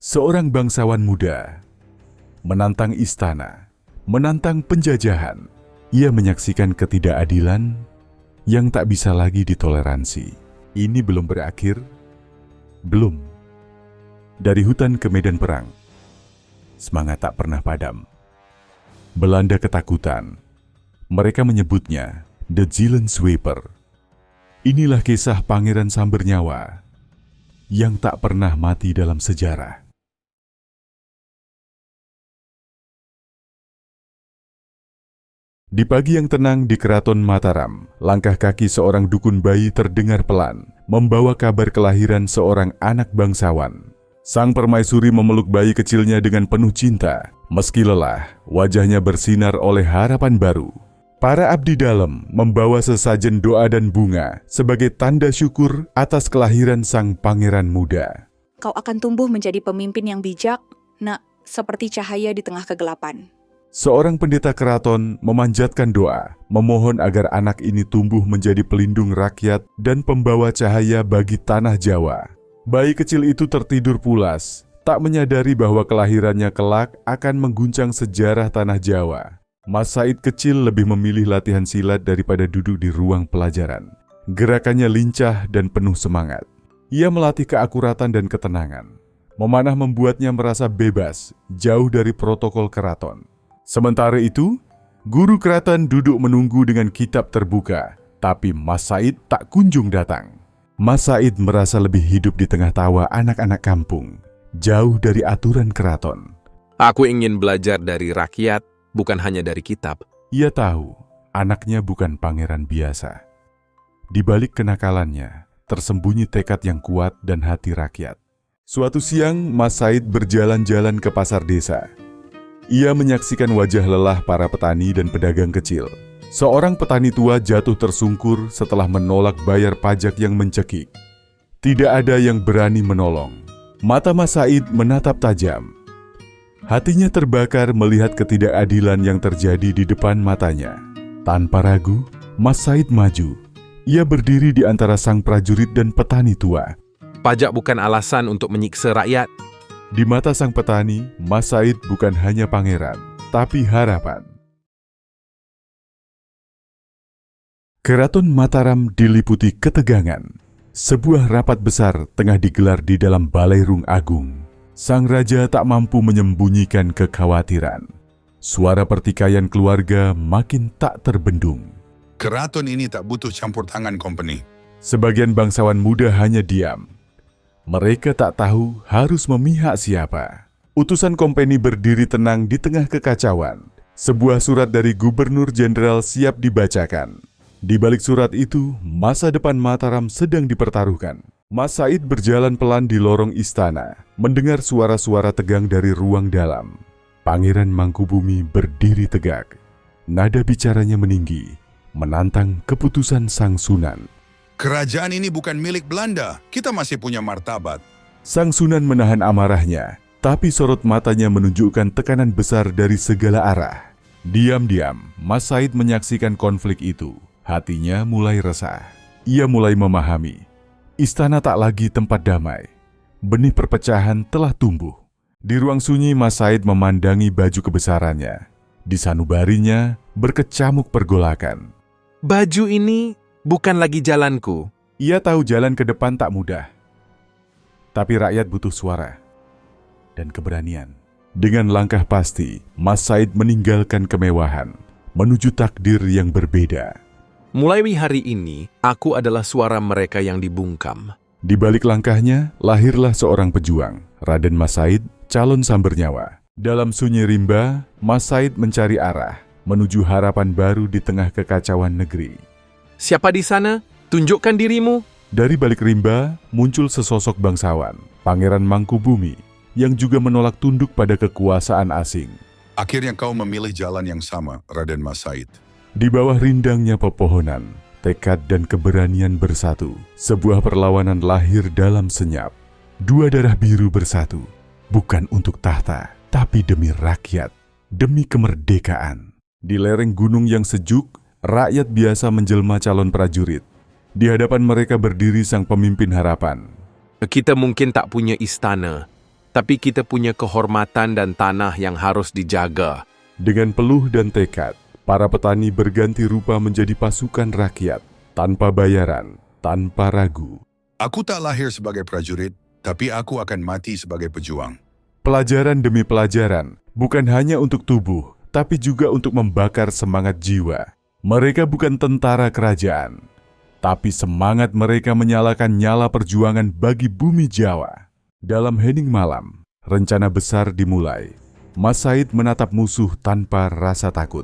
Seorang bangsawan muda menantang istana, menantang penjajahan. Ia menyaksikan ketidakadilan yang tak bisa lagi ditoleransi. Ini belum berakhir, belum. Dari hutan ke medan perang, semangat tak pernah padam. Belanda ketakutan. Mereka menyebutnya The Zealand Sweeper. Inilah kisah Pangeran Sambernyawa yang tak pernah mati dalam sejarah. Di pagi yang tenang di Keraton Mataram, langkah kaki seorang dukun bayi terdengar pelan, membawa kabar kelahiran seorang anak bangsawan. Sang permaisuri memeluk bayi kecilnya dengan penuh cinta. Meski lelah, wajahnya bersinar oleh harapan baru. Para abdi dalam membawa sesajen doa dan bunga sebagai tanda syukur atas kelahiran sang pangeran muda. Kau akan tumbuh menjadi pemimpin yang bijak, nak, seperti cahaya di tengah kegelapan. Seorang pendeta keraton memanjatkan doa, memohon agar anak ini tumbuh menjadi pelindung rakyat dan pembawa cahaya bagi tanah Jawa. Bayi kecil itu tertidur pulas, tak menyadari bahwa kelahirannya kelak akan mengguncang sejarah tanah Jawa. Mas Said kecil lebih memilih latihan silat daripada duduk di ruang pelajaran. Gerakannya lincah dan penuh semangat. Ia melatih keakuratan dan ketenangan. Memanah membuatnya merasa bebas, jauh dari protokol keraton. Sementara itu, guru keraton duduk menunggu dengan kitab terbuka, tapi Mas Said tak kunjung datang. Mas Said merasa lebih hidup di tengah tawa anak-anak kampung, jauh dari aturan keraton. Aku ingin belajar dari rakyat, bukan hanya dari kitab. Ia tahu anaknya bukan pangeran biasa. Di balik kenakalannya, tersembunyi tekad yang kuat dan hati rakyat. Suatu siang, Mas Said berjalan-jalan ke pasar desa. Ia menyaksikan wajah lelah para petani dan pedagang kecil. Seorang petani tua jatuh tersungkur setelah menolak bayar pajak yang mencekik. Tidak ada yang berani menolong. Mata Mas Said menatap tajam. Hatinya terbakar melihat ketidakadilan yang terjadi di depan matanya. Tanpa ragu, Mas Said maju. Ia berdiri di antara sang prajurit dan petani tua. Pajak bukan alasan untuk menyiksa rakyat. Di mata sang petani, Mas Said bukan hanya pangeran, tapi harapan. Keraton Mataram diliputi ketegangan. Sebuah rapat besar tengah digelar di dalam Balairung Agung. Sang raja tak mampu menyembunyikan kekhawatiran. Suara pertikaian keluarga makin tak terbendung. Keraton ini tak butuh campur tangan company. Sebagian bangsawan muda hanya diam. Mereka tak tahu harus memihak siapa. Utusan kompeni berdiri tenang di tengah kekacauan. Sebuah surat dari Gubernur Jenderal siap dibacakan. Di balik surat itu, masa depan Mataram sedang dipertaruhkan. Mas Said berjalan pelan di lorong istana, mendengar suara-suara tegang dari ruang dalam. Pangeran Mangkubumi berdiri tegak. Nada bicaranya meninggi, menantang keputusan sang Sunan. Kerajaan ini bukan milik Belanda, kita masih punya martabat. Sang Sunan menahan amarahnya, tapi sorot matanya menunjukkan tekanan besar dari segala arah. Diam-diam, Mas Said menyaksikan konflik itu. Hatinya mulai resah. Ia mulai memahami, istana tak lagi tempat damai. Benih perpecahan telah tumbuh. Di ruang sunyi, Mas Said memandangi baju kebesarannya. Di sanubarinya berkecamuk pergolakan. Baju ini bukan lagi jalanku. Ia tahu jalan ke depan tak mudah. Tapi rakyat butuh suara dan keberanian. Dengan langkah pasti, Mas Said meninggalkan kemewahan, menuju takdir yang berbeda. Mulai hari ini, aku adalah suara mereka yang dibungkam. Di balik langkahnya, lahirlah seorang pejuang, Raden Mas Said, calon Sambernyawa. Dalam sunyi rimba, Mas Said mencari arah, menuju harapan baru di tengah kekacauan negeri. Siapa di sana? Tunjukkan dirimu. Dari balik rimba, muncul sesosok bangsawan, Pangeran Mangkubumi, yang juga menolak tunduk pada kekuasaan asing. Akhirnya kau memilih jalan yang sama, Raden Mas Said. Di bawah rindangnya pepohonan, tekad dan keberanian bersatu. Sebuah perlawanan lahir dalam senyap. Dua darah biru bersatu, bukan untuk tahta, tapi demi rakyat, demi kemerdekaan. Di lereng gunung yang sejuk, rakyat biasa menjelma calon prajurit. Di hadapan mereka berdiri sang pemimpin harapan. Kita mungkin tak punya istana, Tapi kita punya kehormatan dan tanah yang harus dijaga. Dengan peluh dan tekad, para petani berganti rupa menjadi pasukan rakyat, tanpa bayaran, tanpa ragu. Aku tak lahir sebagai prajurit, tapi aku akan mati sebagai pejuang. Pelajaran demi pelajaran, bukan hanya untuk tubuh, tapi juga untuk membakar semangat jiwa. Mereka bukan tentara kerajaan, tapi semangat mereka menyalakan nyala perjuangan bagi bumi Jawa. Dalam hening malam, rencana besar dimulai. Mas Said menatap musuh tanpa rasa takut.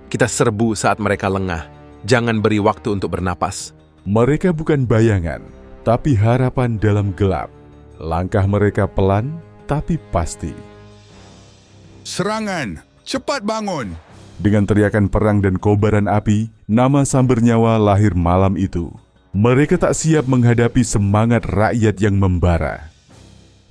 Kita serbu saat mereka lengah. Jangan beri waktu untuk bernapas. Mereka bukan bayangan, tapi harapan dalam gelap. Langkah mereka pelan, tapi pasti. Serangan! Cepat bangun! Dengan teriakan perang dan kobaran api, nama Samber Nyawa lahir malam itu. Mereka tak siap menghadapi semangat rakyat yang membara.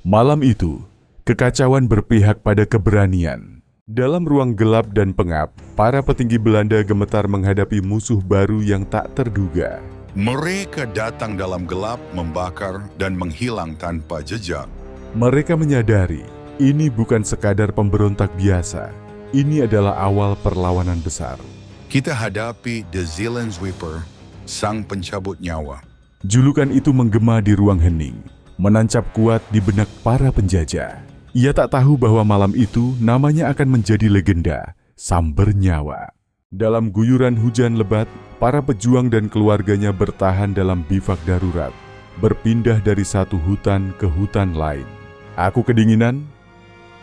Malam itu, kekacauan berpihak pada keberanian. Dalam ruang gelap dan pengap, para petinggi Belanda gemetar menghadapi musuh baru yang tak terduga. Mereka datang dalam gelap, membakar, dan menghilang tanpa jejak. Mereka menyadari, ini bukan sekadar pemberontak biasa. Ini adalah awal perlawanan besar. Kita hadapi The Seelenssweeper, sang pencabut nyawa. Julukan itu menggema di ruang hening, menancap kuat di benak para penjajah. Ia tak tahu bahwa malam itu namanya akan menjadi legenda, Samber Nyawa. Dalam guyuran hujan lebat, para pejuang dan keluarganya bertahan dalam bivak darurat, berpindah dari satu hutan ke hutan lain. Aku kedinginan.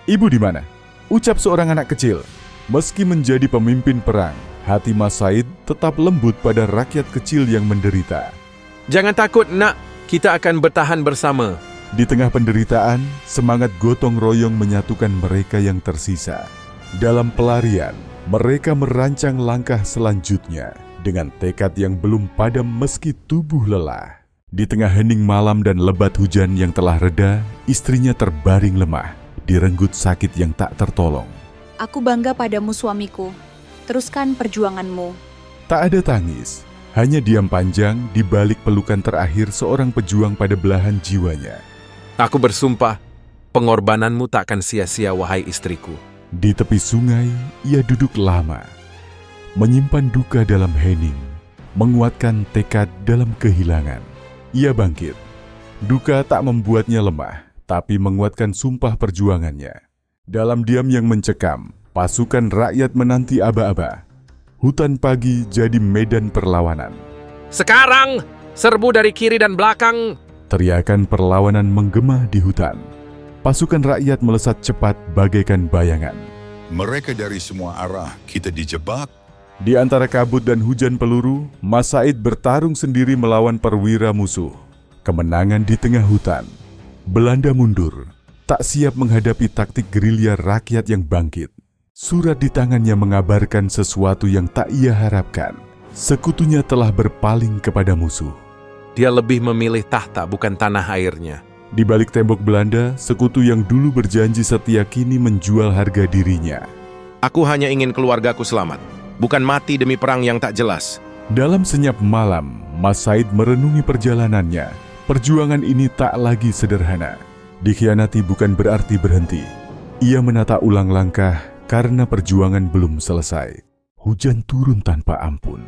Ibu di mana? Ucap seorang anak kecil. Meski menjadi pemimpin perang, hati Mas Said tetap lembut pada rakyat kecil yang menderita. Jangan takut, nak. Kita akan bertahan bersama. Di tengah penderitaan, semangat gotong royong menyatukan mereka yang tersisa. Dalam pelarian, mereka merancang langkah selanjutnya dengan tekad yang belum padam meski tubuh lelah. Di tengah hening malam dan lebat hujan yang telah reda, istrinya terbaring lemah, direnggut sakit yang tak tertolong. Aku bangga padamu suamiku. Teruskan perjuanganmu. Tak ada tangis, hanya diam panjang di balik pelukan terakhir seorang pejuang pada belahan jiwanya. Aku bersumpah, pengorbananmu tak akan sia-sia, wahai istriku. Di tepi sungai, ia duduk lama, menyimpan duka dalam hening, menguatkan tekad dalam kehilangan. Ia bangkit. Duka tak membuatnya lemah, tapi menguatkan sumpah perjuangannya. Dalam diam yang mencekam, pasukan rakyat menanti aba-aba. Hutan pagi jadi medan perlawanan. Sekarang, serbu dari kiri dan belakang. Teriakan perlawanan menggema di hutan. Pasukan rakyat melesat cepat bagaikan bayangan. Mereka dari semua arah, kita dijebak. Di antara kabut dan hujan peluru, Mas Said bertarung sendiri melawan perwira musuh. Kemenangan di tengah hutan. Belanda mundur, tak siap menghadapi taktik gerilya rakyat yang bangkit. Surat di tangannya mengabarkan sesuatu yang tak ia harapkan. Sekutunya telah berpaling kepada musuh. Dia lebih memilih tahta, bukan tanah airnya. Di balik tembok Belanda, sekutu yang dulu berjanji setia kini menjual harga dirinya. Aku hanya ingin keluargaku selamat, bukan mati demi perang yang tak jelas. Dalam senyap malam, Mas Said merenungi perjalanannya. Perjuangan ini tak lagi sederhana. Dikhianati bukan berarti berhenti. Ia menata ulang langkah karena perjuangan belum selesai. Hujan turun tanpa ampun,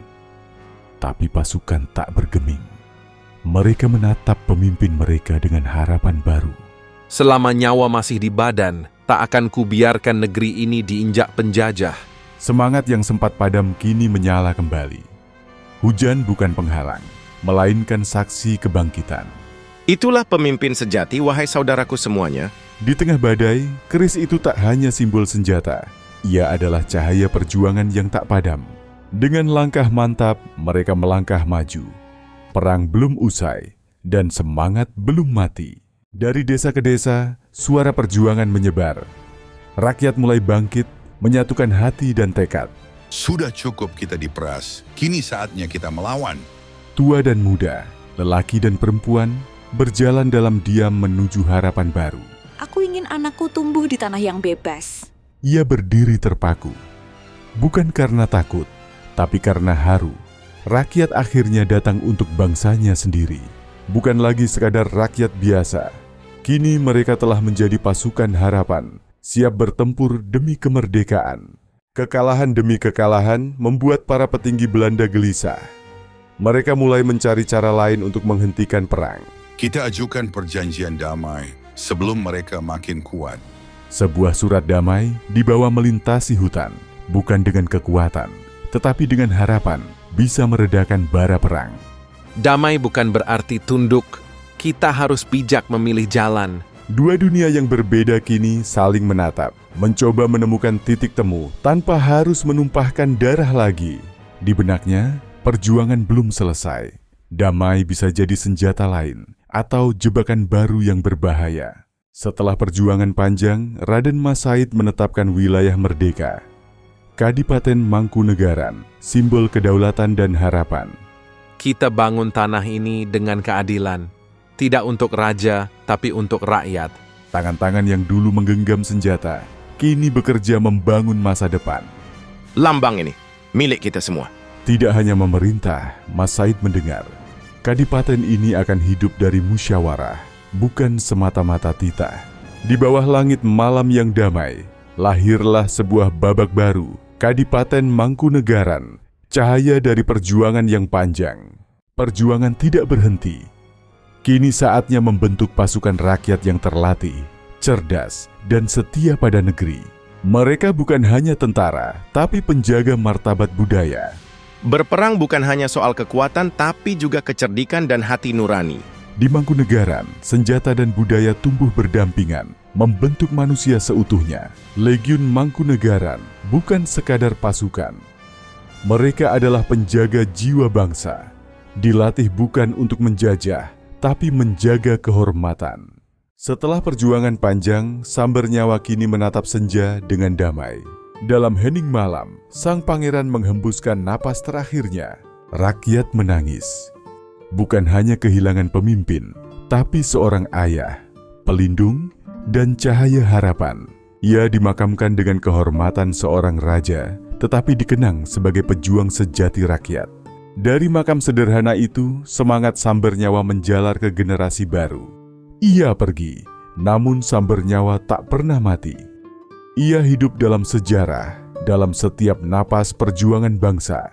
tapi pasukan tak bergeming. Mereka menatap pemimpin mereka dengan harapan baru. Selama nyawa masih di badan, tak akan kubiarkan negeri ini diinjak penjajah. Semangat yang sempat padam kini menyala kembali. Hujan bukan penghalang, melainkan saksi kebangkitan. Itulah pemimpin sejati, wahai saudaraku semuanya. Di tengah badai, keris itu tak hanya simbol senjata. Ia adalah cahaya perjuangan yang tak padam. Dengan langkah mantap, mereka melangkah maju. Perang belum usai, dan semangat belum mati. Dari desa ke desa, suara perjuangan menyebar. Rakyat mulai bangkit, menyatukan hati dan tekad. Sudah cukup kita diperas, kini saatnya kita melawan. Tua dan muda, lelaki dan perempuan, berjalan dalam diam menuju harapan baru. Aku ingin anakku tumbuh di tanah yang bebas. Ia berdiri terpaku. Bukan karena takut, tapi karena haru. Rakyat akhirnya datang untuk bangsanya sendiri. Bukan lagi sekadar rakyat biasa. Kini mereka telah menjadi pasukan harapan, siap bertempur demi kemerdekaan. Kekalahan demi kekalahan membuat para petinggi Belanda gelisah. Mereka mulai mencari cara lain untuk menghentikan perang. Kita ajukan perjanjian damai sebelum mereka makin kuat. Sebuah surat damai dibawa melintasi hutan, bukan dengan kekuatan, tetapi dengan harapan bisa meredakan bara perang. Damai bukan berarti tunduk. Kita harus bijak memilih jalan. Dua dunia yang berbeda kini saling menatap, mencoba menemukan titik temu tanpa harus menumpahkan darah lagi. Di benaknya, perjuangan belum selesai. Damai bisa jadi senjata lain atau jebakan baru yang berbahaya. Setelah perjuangan panjang, Raden Mas Said menetapkan wilayah merdeka. Kadipaten Mangkunegaran, simbol kedaulatan dan harapan. Kita bangun tanah ini dengan keadilan. Tidak untuk raja, tapi untuk rakyat. Tangan-tangan yang dulu menggenggam senjata, kini bekerja membangun masa depan. Lambang ini, milik kita semua. Tidak hanya memerintah, Mas Said mendengar. Kadipaten ini akan hidup dari musyawarah, bukan semata-mata titah. Di bawah langit malam yang damai, lahirlah sebuah babak baru, Kadipaten Mangkunegaran, cahaya dari perjuangan yang panjang. Perjuangan tidak berhenti. Kini saatnya membentuk pasukan rakyat yang terlatih, cerdas, dan setia pada negeri. Mereka bukan hanya tentara, tapi penjaga martabat budaya. Berperang bukan hanya soal kekuatan, tapi juga kecerdikan dan hati nurani. Di Mangkunegaran, senjata dan budaya tumbuh berdampingan, membentuk manusia seutuhnya. Legiun Mangkunegaran bukan sekadar pasukan. Mereka adalah penjaga jiwa bangsa. Dilatih bukan untuk menjajah, tapi menjaga kehormatan. Setelah perjuangan panjang, Samber Nyawa kini menatap senja dengan damai. Dalam hening malam, sang pangeran menghembuskan napas terakhirnya. Rakyat menangis. Bukan hanya kehilangan pemimpin, tapi seorang ayah, pelindung, dan cahaya harapan. Ia dimakamkan dengan kehormatan seorang raja, tetapi dikenang sebagai pejuang sejati rakyat. Dari makam sederhana itu, semangat Samber Nyawa menjalar ke generasi baru. Ia pergi, namun Samber Nyawa tak pernah mati. Ia hidup dalam sejarah, dalam setiap napas perjuangan bangsa,